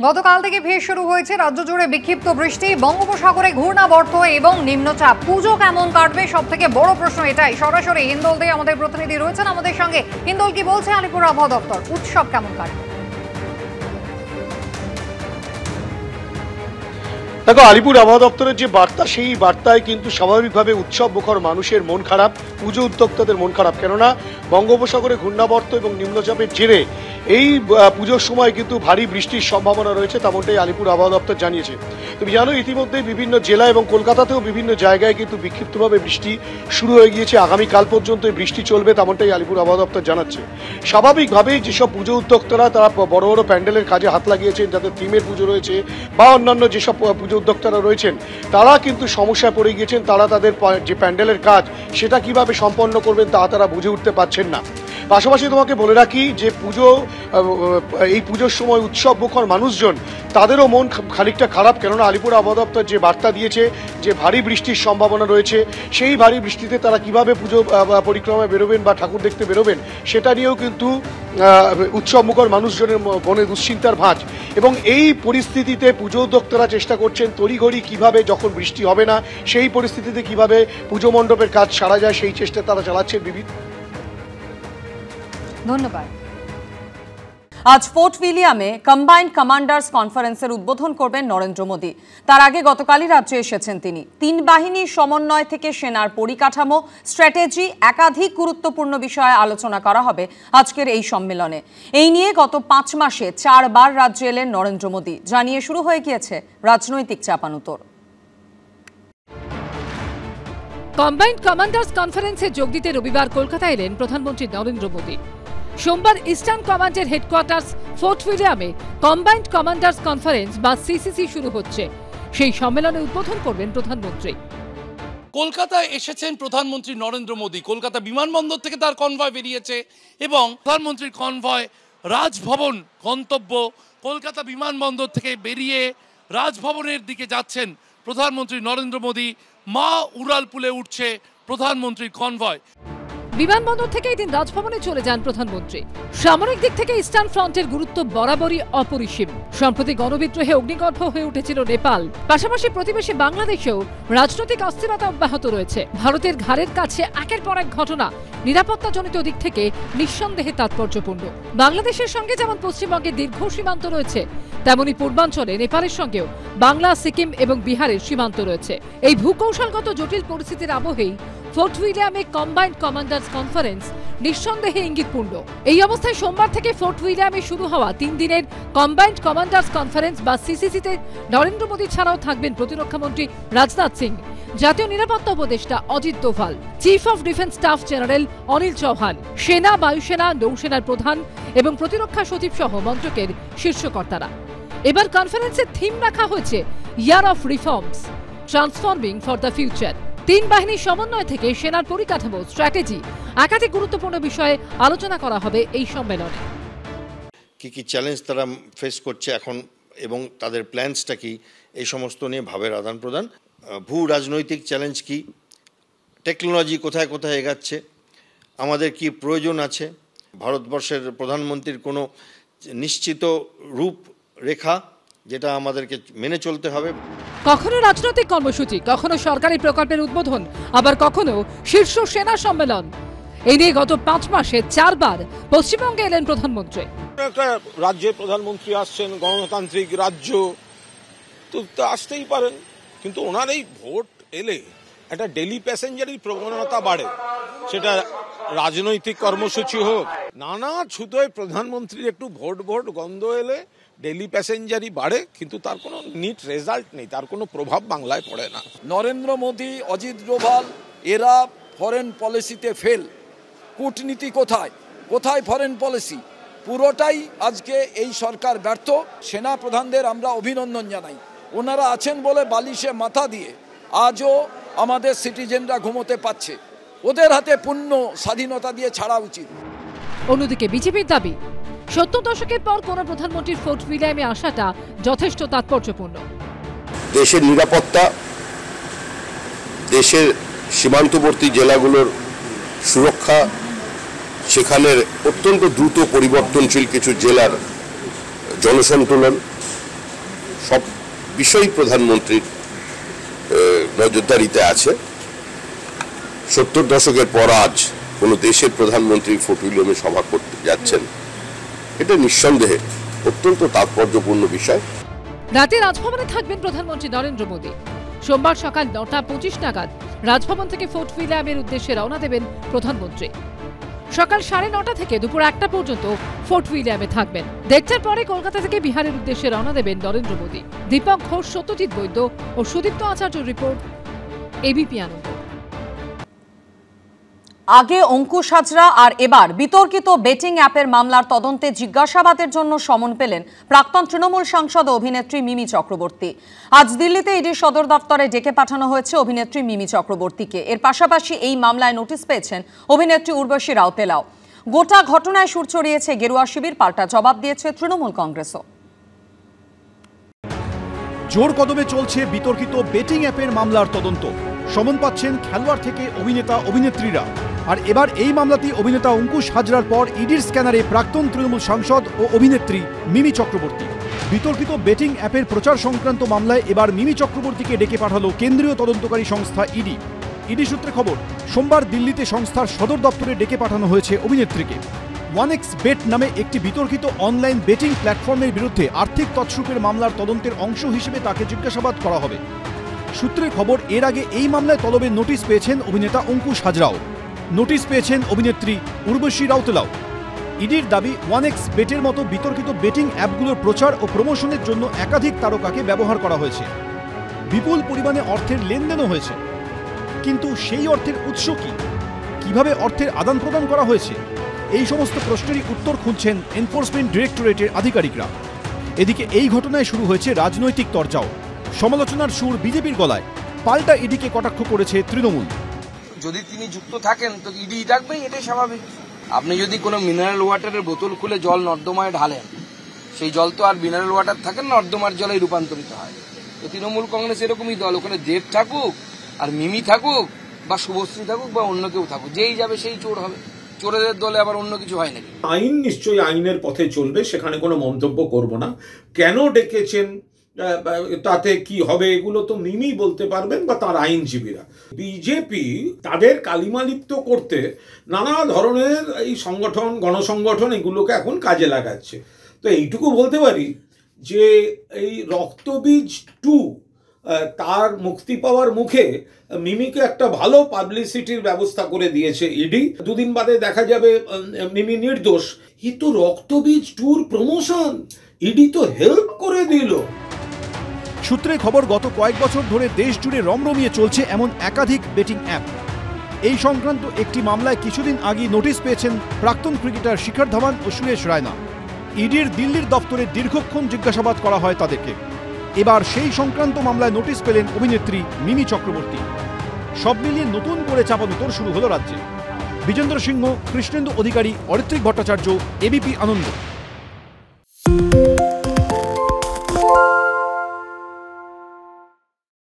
গতকাল থেকে ফের শুরু হয়েছে রাজ্য জুড়ে বিক্ষিপ্ত বৃষ্টি, বঙ্গোপসাগরে ঘূর্ণাবর্ত এবং নিম্নচাপ। পুজো কেমন কাটবে, সব থেকে বড় প্রশ্ন এটাই। সরাসরি হিন্দোল দিয়ে আমাদের প্রতিনিধি রয়েছেন আমাদের সঙ্গে। হিন্দোল, কি বলছে আলিপুর আবহাওয়া দপ্তর? উৎসব কেমন কাটবে? দেখো, আলিপুর আবহাওয়া দপ্তরের যে বার্তা, সেই বার্তায় কিন্তু স্বাভাবিকভাবে উৎসব মুখর মানুষের মন খারাপ, পুজো উদ্যোক্তাদের মন খারাপ। কেননা বঙ্গোপসাগরে ঘূর্ণাবর্ত এবং নিম্নচাপের জেরে এই পুজোর সময় কিন্তু ভারী বৃষ্টির সম্ভাবনা রয়েছে, তেমনটাই আলিপুর আবহাওয়া দপ্তর জানিয়েছে। তুমি জানো, ইতিমধ্যে বিভিন্ন জেলা এবং কলকাতাতেও বিভিন্ন জায়গায় কিন্তু বিক্ষিপ্তভাবে বৃষ্টি শুরু হয়ে গিয়েছে। আগামীকাল পর্যন্ত এই বৃষ্টি চলবে, তেমনটাই আলিপুর আবহাওয়া দপ্তর জানাচ্ছে। স্বাভাবিকভাবেই যেসব পুজো উদ্যোক্তারা তারা বড় বড় প্যান্ডেলের কাজে হাত লাগিয়েছেন, যাদের থিমের পুজো রয়েছে বা অন্যান্য যেসব পুজো উদ্যোক্তারা রয়েছেন, তারা কিন্তু সমস্যায় পড়ে গিয়েছেন। তারা তাদের যে প্যান্ডেলের কাজ সেটা কিভাবে সম্পন্ন করবেন তা তারা বুঝে উঠতে পারছেন না। পাশাপাশি তোমাকে বলে রাখি যে এই পুজোর সময় উৎসব মুখর মানুষজন, তাদেরও মন খানিকটা খারাপ। কেননা আলিপুর আবহাওয়া দপ্তর যে বার্তা দিয়েছে যে ভারী বৃষ্টির সম্ভাবনা রয়েছে, সেই ভারী বৃষ্টিতে তারা কিভাবে পুজো পরিক্রমায় বেরোবেন বা ঠাকুর দেখতে বেরোবেন, সেটা নিয়েও কিন্তু উৎসব মুখর মানুষজনের মনে দুশ্চিন্তার ভাঁজ। এবং এই পরিস্থিতিতে পুজো উদ্যোক্তারা চেষ্টা করছেন তড়িঘড়ি কিভাবে, যখন বৃষ্টি হবে না সেই পরিস্থিতিতে কিভাবে পুজো মণ্ডপের কাজ সারা যায়, সেই চেষ্টা তারা চালাচ্ছেন। ধন্যবাদ। আজ ফোর্ট উইলিয়ামে কম্বাইন্ড কমান্ডার্স কনফারেন্সের উদ্বোধন করবেন নরেন্দ্র মোদী। তার আগে গতকালই রাজ্যে এসেছেন তিনি। তিন বাহিনীর সমন্বয় থেকে সেনার পরিকাঠামো, স্ট্র্যাটেজি, একাধিক গুরুত্বপূর্ণ বিষয়ে আলোচনা করা হবে আজকের এই সম্মেলনে। এই নিয়ে গত 5 মাসে 4 বার রাজ্যে এলেন নরেন্দ্র মোদী। জানিয়ে শুরু হয়ে গিয়েছে রাজনৈতিক চাপানুতোর। কম্বাইন্ড কমান্ডার্স কনফারেন্সে যোগ দিতে রবিবার কলকাতায় এলেন প্রধানমন্ত্রী নরেন্দ্র মোদী। সোমবার ইস্টার্ন কমান্ডের হেডকোয়ার্টার্স ফোর্ট উইলিয়ামে কম্বাইন্ড কমান্ডার্স কনফারেন্স বা সিসিসি শুরু হচ্ছে। সেই সম্মেলনে উদ্বোধন করবেন প্রধানমন্ত্রী। কলকাতায় এসেছেন প্রধানমন্ত্রী নরেন্দ্র মোদী। কলকাতা বিমানবন্দর থেকে তার কনভয় বেরিয়েছে এবং প্রধানমন্ত্রীর কনভয় রাজভবন গন্তব্য। কলকাতা বিমানবন্দর থেকে বেরিয়ে রাজভবনের দিকে যাচ্ছেন প্রধানমন্ত্রী নরেন্দ্র মোদী। মা উড়ালপুলে উঠছে প্রধানমন্ত্রীর কনভয়। বিমানবন্দর থেকে এই দিন রাজভবনে চলে যান প্রধানমন্ত্রী। সামরিক দিক থেকে ইস্টার্ন ফ্রন্টের গুরুত্ব বরাবরই অপরিসীম। সম্প্রতি গণবিদ্রোহে অগ্নিগর্ভ হয়ে উঠেছিল নেপাল। পাশাপাশি প্রতিবেশী বাংলাদেশেও রাজনৈতিক অস্থিরতা অব্যাহত রয়েছে। ভারতের ঘাড়ের কাছে একের পর এক ঘটনা নিরাপত্তাজনিত দিক থেকে নিঃসন্দেহে তাৎপর্যপূর্ণ। বাংলাদেশের সঙ্গে যেমন পশ্চিমবঙ্গের দীর্ঘ সীমান্ত রয়েছে, তেমনি পূর্বাঞ্চলে নেপালের সঙ্গেও বাংলা, সিকিম এবং বিহারের সীমান্ত রয়েছে। এই ভূকৌশলগত জটিল পরিস্থিতির আবহেই ফোর্ট উইলিয়ামে কম্বাইন্ড কমান্ডার্স কনফারেন্স নিঃসন্দেহে ইঙ্গিতপূর্ণ। এই অবস্থায় সোমবার থেকে ফোর্ট উইলিয়ামে শুরু হওয়া 3 দিনের কম্বাইন্ড কমান্ডার্স কনফারেন্স বা সিসিসিতে নরেন্দ্র মোদী ছাড়াও থাকবেন প্রতিরক্ষামন্ত্রী রাজনাথ সিং, জাতীয় নিরাপত্তা উপদেষ্টা Ajit Doval, chief of defence staff general Anil Chauhan, সেনা, বায়ুসেনা, নৌসেনার প্রধান এবং প্রতিরক্ষা সচিব সহ মন্ত্রকের শীর্ষকর্তারা। এবার কনফারেন্সের থিম রাখা হয়েছে year of reforms, transforming for the future. 3 বাহিনীর সমন্বয় থেকে সেনার পরিকাঠামো, স্ট্র্যাটেজি, একাধিক গুরুত্বপূর্ণ বিষয়ে আলোচনা করা হবে এই সম্মেলনে। কি চ্যালেঞ্জ তারা ফেস করছে এখন এবং তাদের প্ল্যানসটা কি, এই সমস্ত নিয়ে ভাবের আদান প্রদান। ভূ রাজনৈতিক চ্যালেঞ্জ কি, টেকনোলজি কোথায় কোথায় এগাচ্ছে, আমাদের কি প্রয়োজন আছে, ভারতবর্ষের প্রধানমন্ত্রীর কোনো নিশ্চিত রূপরেখা যেটা আমাদেরকে মেনে চলতে হবে। কখনো রাজনৈতিক কর্মসূচি, কখনো সরকারি প্রকল্পের উদ্বোধন, আবার কখনো শীর্ষ সেনা সম্মেলন। এই নিয়ে গত 5 মাসে 4 বার পশ্চিমবঙ্গে এলেন প্রধানমন্ত্রী। একটা রাজ্যের প্রধানমন্ত্রী আসছেন, গণতান্ত্রিক রাজ্য, তো আসতেই পারেন, কিন্তু ওনার এই ভোট এলে একটা ডেলি প্যাসেঞ্জারই প্রবণতা বাড়ে, সেটা রাজনৈতিক কর্মসূচি হোক, নানা ছুতোয় প্রধানমন্ত্রীর একটু ভোট গন্ধ এলে ডেলি প্যাসেঞ্জারই বাড়ে, কিন্তু তার কোনো নিট রেজাল্ট নেই, তার কোনো প্রভাব বাংলায় পড়ে না। নরেন্দ্র মোদী, অজিত ডোভাল এরা ফরেন পলিসিতে ফেল। কূটনীতি কোথায় কোথায় ফরেন পলিসি, পুরোটাই আজকে এই সরকার ব্যর্থ। সেনা প্রধানদের আমরা অভিনন্দন জানাই, ওনারা আছেন বলে বালিশে মাথা দিয়ে আজও আমাদের সিটিজেনরা ঘুমোতে পাচ্ছে। ওদের হাতে পূর্ণ স্বাধীনতা দিয়ে ছাড়া উচিত। অন্যদিকে বিজেপির দাবি, 70 দশকের পর কোন প্রধানমন্ত্রীর ফোর্ট উইলিয়ামে আসাটা যথেষ্ট তাৎপর্যপূর্ণ। দেশের নিরাপত্তা, দেশের সীমান্তবর্তী জেলাগুলোর সুরক্ষা, সেখানের অত্যন্ত দ্রুত পরিবর্তনশীল কিছু জেলার জনসন্তুলন, সব বিষয়ই প্রধানমন্ত্রীর নজরদারিতে আছে। 70 দশকের পর আজ কোনো দেশের প্রধানমন্ত্রী ফোর্ট উইলিয়ামে সভা করতে যাচ্ছেন, এটা নিঃসন্দেহে অত্যন্ত তাৎপর্যপূর্ণ বিষয়। রাতে রাজভবনে থাকবেন প্রধানমন্ত্রী নরেন্দ্র মোদী। সোমবার সকাল 9:25 নাগাদ রাজভবন থেকে ফোর্ট উইলিয়ামের উদ্দেশ্যে রওনা দেবেন প্রধানমন্ত্রী। সকাল 9:30 থেকে দুপুর 1টা পর্যন্ত ফোর্ট উইলিয়ামে থাকবেন। 1:30টার পরে কলকাতা থেকে বিহারের উদ্দেশ্যে রওনা দেবেন নরেন্দ্র মোদী। দীপক ঘোষ, সত্যজিৎ বৈদ্য ও সুদীপ্ত আচার্যর রিপোর্ট, এবিপি আনন্দ। আগে অঙ্কুশ হাজরা আর এবার বিতর্কিত বেটিং অ্যাপের মামলার তদন্তে জিজ্ঞাসাবাদের জন্য সমন পেলেন প্রাক্তন তৃণমূল সাংসদ ও অভিনেত্রী মিমি চক্রবর্তী। আজ দিল্লিতে ইডি সদর দপ্তরে ডেকে পাঠানো হয়েছে অভিনেত্রী মিমি চক্রবর্তীকে। এর পাশাপাশি এই মামলায় নোটিশ পেয়েছেন অভিনেত্রী উর্বশী রাউতেলাও। গোটা ঘটনায় সুর চড়িয়েছে গেরুয়া শিবির, পাল্টা জবাব দিয়েছে তৃণমূল কংগ্রেসও। জোর কদমে চলছে বিতর্কিত বেটিং অ্যাপের মামলার তদন্ত। সমন পাচ্ছেন খেলোয়াড় থেকে অভিনেতা অভিনেত্রীরা। আর এবার এই মামলাতেই অভিনেতা অঙ্কুশ হাজরার পর ইডির স্ক্যানারে প্রাক্তন তৃণমূল সাংসদ ও অভিনেত্রী মিমি চক্রবর্তী। বিতর্কিত বেটিং অ্যাপের প্রচার সংক্রান্ত মামলায় এবার মিমি চক্রবর্তীকে ডেকে পাঠালো কেন্দ্রীয় তদন্তকারী সংস্থা ইডি। ইডি সূত্রে খবর, সোমবার দিল্লিতে সংস্থার সদর দপ্তরে ডেকে পাঠানো হয়েছে অভিনেত্রীকে। 1xBet নামে একটি বিতর্কিত অনলাইন বেটিং প্ল্যাটফর্মের বিরুদ্ধে আর্থিক তছরূপের মামলার তদন্তের অংশ হিসেবে তাকে জিজ্ঞাসাবাদ করা হবে। সূত্রের খবর, এর আগে এই মামলায় তলবের নোটিশ পেয়েছেন অভিনেতা অঙ্কুশ হাজরাও। নোটিশ পেয়েছেন অভিনেত্রী উর্বশী রাউতেলাও। ইডির দাবি, 1xBet-এর মতো বিতর্কিত বেটিং অ্যাপগুলোর প্রচার ও প্রমোশনের জন্য একাধিক তারকাকে ব্যবহার করা হয়েছে। বিপুল পরিমাণে অর্থের লেনদেনও হয়েছে। কিন্তু সেই অর্থের উৎস কি? কিভাবে অর্থের আদান প্রদান করা হয়েছে? এই সমস্ত প্রশ্নেরই উত্তর খুঁজছেন এনফোর্সমেন্ট ডিরেক্টরেটের আধিকারিকরা। এদিকে এই ঘটনায় শুরু হয়েছে রাজনৈতিক তরজাও। সমালোচনার সুর বিজেপির গলায়, পাল্টা ইডিকে কটাক্ষ করেছে তৃণমূল। যদি তিনি যুক্ত থাকেন তো ইডি ডাকবেই, এটাই স্বাভাবিক। আপনি যদি কোনো মিনারেল ওয়াটারের বোতল খুলে জল নর্দমায় ঢালেন, সেই জল তো আর মিনারেল ওয়াটার থাকে না, নর্দমার জলে রূপান্তরিত হয়। তো তৃণমূল কংগ্রেস এরকমই দল, ওখানে দেব থাকুক আর মিমি থাকুক বা শুভশ্রী থাকুক বা অন্য কেউ থাকুক, যেই যাবে সেই চোর হবে। চোরেদের দলে আবার অন্য কিছু হয় নাকি? আইন নিশ্চয়ই আইনের পথে চলবে, সেখানে কোনো মন্তব্য করব না। কেন ডেকেছেন, তাতে কি হবে, এগুলো তো মিমি বলতে পারবেন বা তার আইনজীবীরা। বিজেপি তাদের কালিমালিপ্ত করতে নানা ধরনের এই সংগঠন, গণসংগঠন এগুলোকে এখন কাজে লাগাচ্ছে। তো এইটুকু বলতে পারি যে এই রক্তবীজ 2 তার মুক্তি পাওয়ার মুখে মিমিকে একটা ভালো পাবলিসিটির ব্যবস্থা করে দিয়েছে ইডি। দুদিন বাদে দেখা যাবে মিমি নির্দোষ। এ তো রক্তবীজ 2-র প্রমোশন, ইডি তো হেল্প করে দিল। সূত্রে খবর, গত কয়েক বছর ধরে দেশ জুড়ে রমরমিয়ে চলছে এমন একাধিক বেটিং অ্যাপ। এই সংক্রান্ত একটি মামলায় কিছুদিন আগে নোটিশ পেয়েছেন প্রাক্তন ক্রিকেটার শিখর ধাওয়ান ও সুরেশ রায়না। ইডির দিল্লির দপ্তরে দীর্ঘক্ষণ জিজ্ঞাসাবাদ করা হয় তাদেরকে। এবার সেই সংক্রান্ত মামলায় নোটিশ পেলেন অভিনেত্রী মিমি চক্রবর্তী। সব মিলিয়ে নতুন করে চাপানোতর শুরু হলো রাজ্যে। বিজেন্দ্র সিংহ, কৃষ্ণেন্দু অধিকারী, অরিত্রিক ভট্টাচার্য, এবিপি আনন্দ।